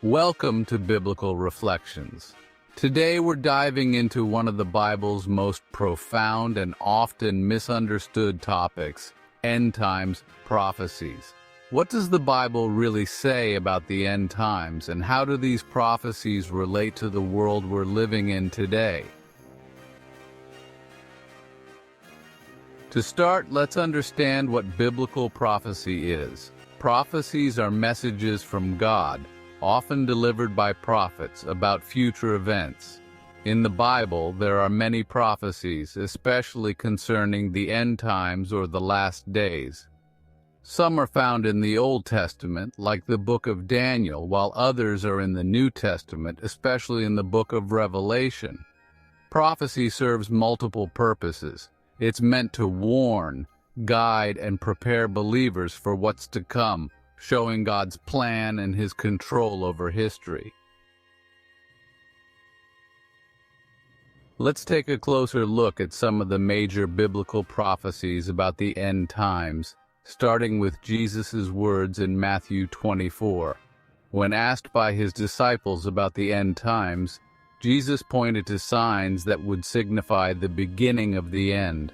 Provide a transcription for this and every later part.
Welcome to Biblical Reflections. Today we're diving into one of the Bible's most profound and often misunderstood topics, end times prophecies. What does the Bible really say about the end times, and how do these prophecies relate to the world we're living in today? To start, let's understand what biblical prophecy is. Prophecies are messages from God, often delivered by prophets, about future events. In the Bible, there are many prophecies, especially concerning the end times or the last days. Some are found in the Old Testament, like the book of Daniel, while others are in the New Testament, especially in the book of Revelation. Prophecy serves multiple purposes. It's meant to warn, guide, and prepare believers for what's to come, showing God's plan and His control over history. Let's take a closer look at some of the major biblical prophecies about the end times, starting with Jesus' words in Matthew 24. When asked by His disciples about the end times, Jesus pointed to signs that would signify the beginning of the end: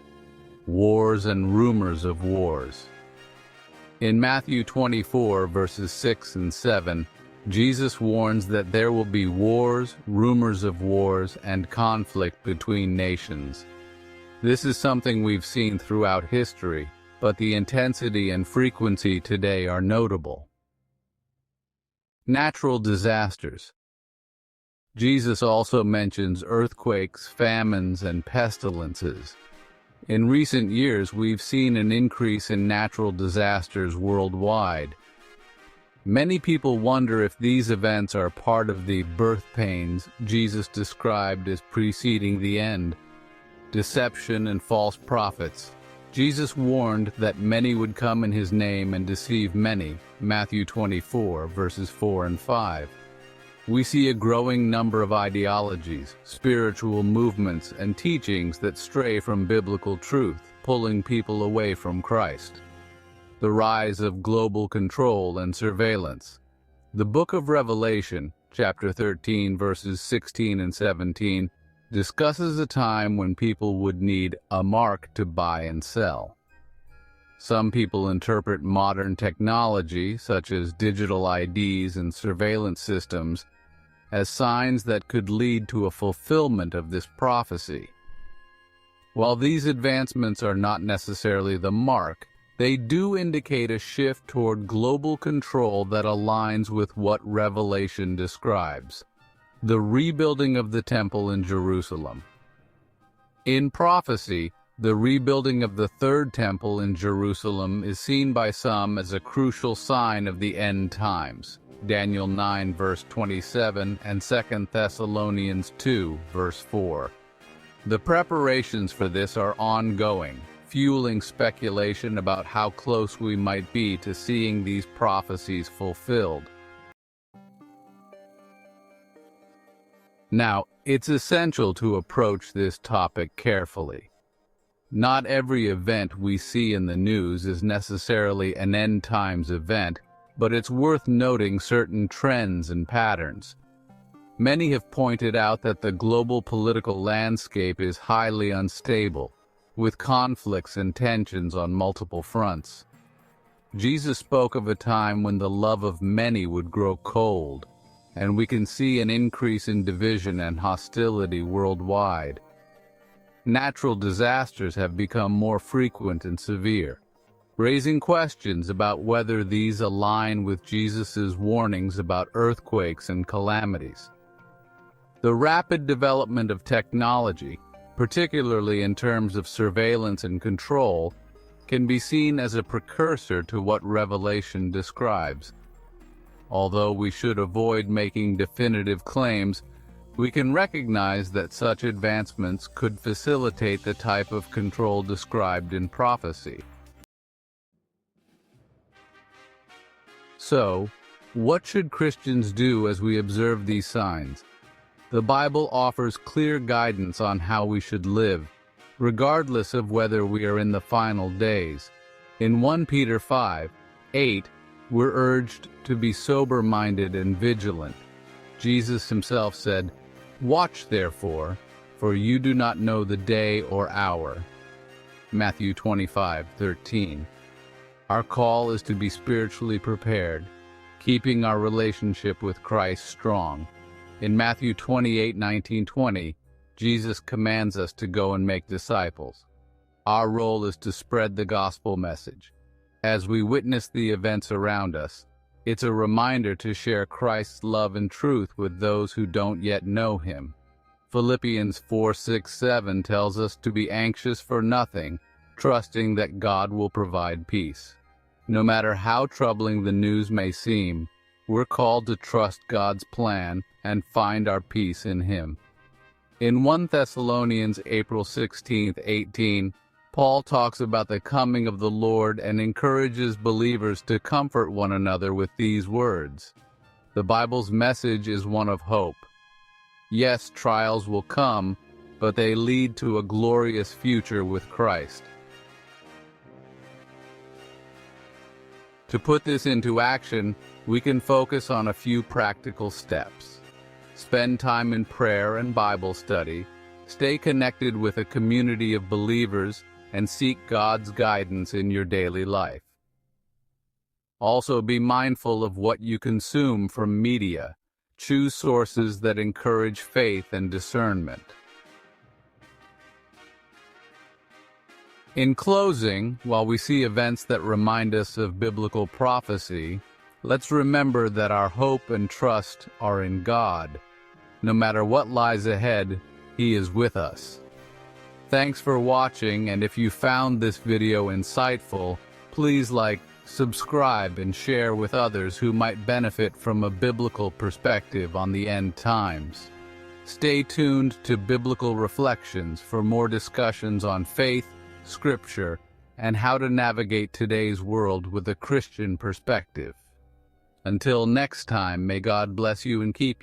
wars and rumors of wars. In Matthew 24, verses 6 and 7, Jesus warns that there will be wars, rumors of wars, and conflict between nations. This is something we've seen throughout history, but the intensity and frequency today are notable. Natural disasters. Jesus also mentions earthquakes, famines, and pestilences. In recent years, we've seen an increase in natural disasters worldwide. Many people wonder if these events are part of the birth pains Jesus described as preceding the end. Deception and false prophets. Jesus warned that many would come in His name and deceive many, Matthew 24, verses 4 and 5. We see a growing number of ideologies, spiritual movements, and teachings that stray from biblical truth, pulling people away from Christ. The rise of global control and surveillance. The book of Revelation, chapter 13, verses 16 and 17, discusses a time when people would need a mark to buy and sell. Some people interpret modern technology, such as digital IDs and surveillance systems, as signs that could lead to a fulfillment of this prophecy. While these advancements are not necessarily the mark, they do indicate a shift toward global control that aligns with what Revelation describes: the rebuilding of the temple in Jerusalem. In prophecy, the rebuilding of the third temple in Jerusalem is seen by some as a crucial sign of the end times. Daniel 9, verse 27, and 2 Thessalonians 2, verse 4. The preparations for this are ongoing, fueling speculation about how close we might be to seeing these prophecies fulfilled. Now, it's essential to approach this topic carefully. Not every event we see in the news is necessarily an end times event, but it's worth noting certain trends and patterns. Many have pointed out that the global political landscape is highly unstable, with conflicts and tensions on multiple fronts. Jesus spoke of a time when the love of many would grow cold, and we can see an increase in division and hostility worldwide. Natural disasters have become more frequent and severe, raising questions about whether these align with Jesus' warnings about earthquakes and calamities. The rapid development of technology, particularly in terms of surveillance and control, can be seen as a precursor to what Revelation describes. Although we should avoid making definitive claims, we can recognize that such advancements could facilitate the type of control described in prophecy. So, what should Christians do as we observe these signs? The Bible offers clear guidance on how we should live, regardless of whether we are in the final days. In 1 Peter 5:8, We're urged to be sober-minded and vigilant. Jesus himself said, "Watch therefore, for you do not know the day or hour." Matthew 25:13. Our call is to be spiritually prepared, keeping our relationship with Christ strong. In Matthew 28:19-20, Jesus commands us to go and make disciples. Our role is to spread the gospel message. As we witness the events around us, it's a reminder to share Christ's love and truth with those who don't yet know him. Philippians 4:6-7 tells us to be anxious for nothing, trusting that God will provide peace. No matter how troubling the news may seem, we're called to trust God's plan and find our peace in him. In 1 Thessalonians April 16:18, Paul talks about the coming of the Lord and encourages believers to comfort one another with these words. The Bible's message is one of hope. Yes, trials will come, but they lead to a glorious future with Christ. To put this into action, we can focus on a few practical steps. Spend time in prayer and Bible study, stay connected with a community of believers, and seek God's guidance in your daily life. Also, be mindful of what you consume from media. Choose sources that encourage faith and discernment. In closing, while we see events that remind us of biblical prophecy, let's remember that our hope and trust are in God. No matter what lies ahead, He is with us. Thanks for watching, and if you found this video insightful, please like, subscribe, and share with others who might benefit from a biblical perspective on the end times. Stay tuned to Biblical Reflections for more discussions on faith, Scripture, and how to navigate today's world with a Christian perspective. Until next time, may God bless you and keep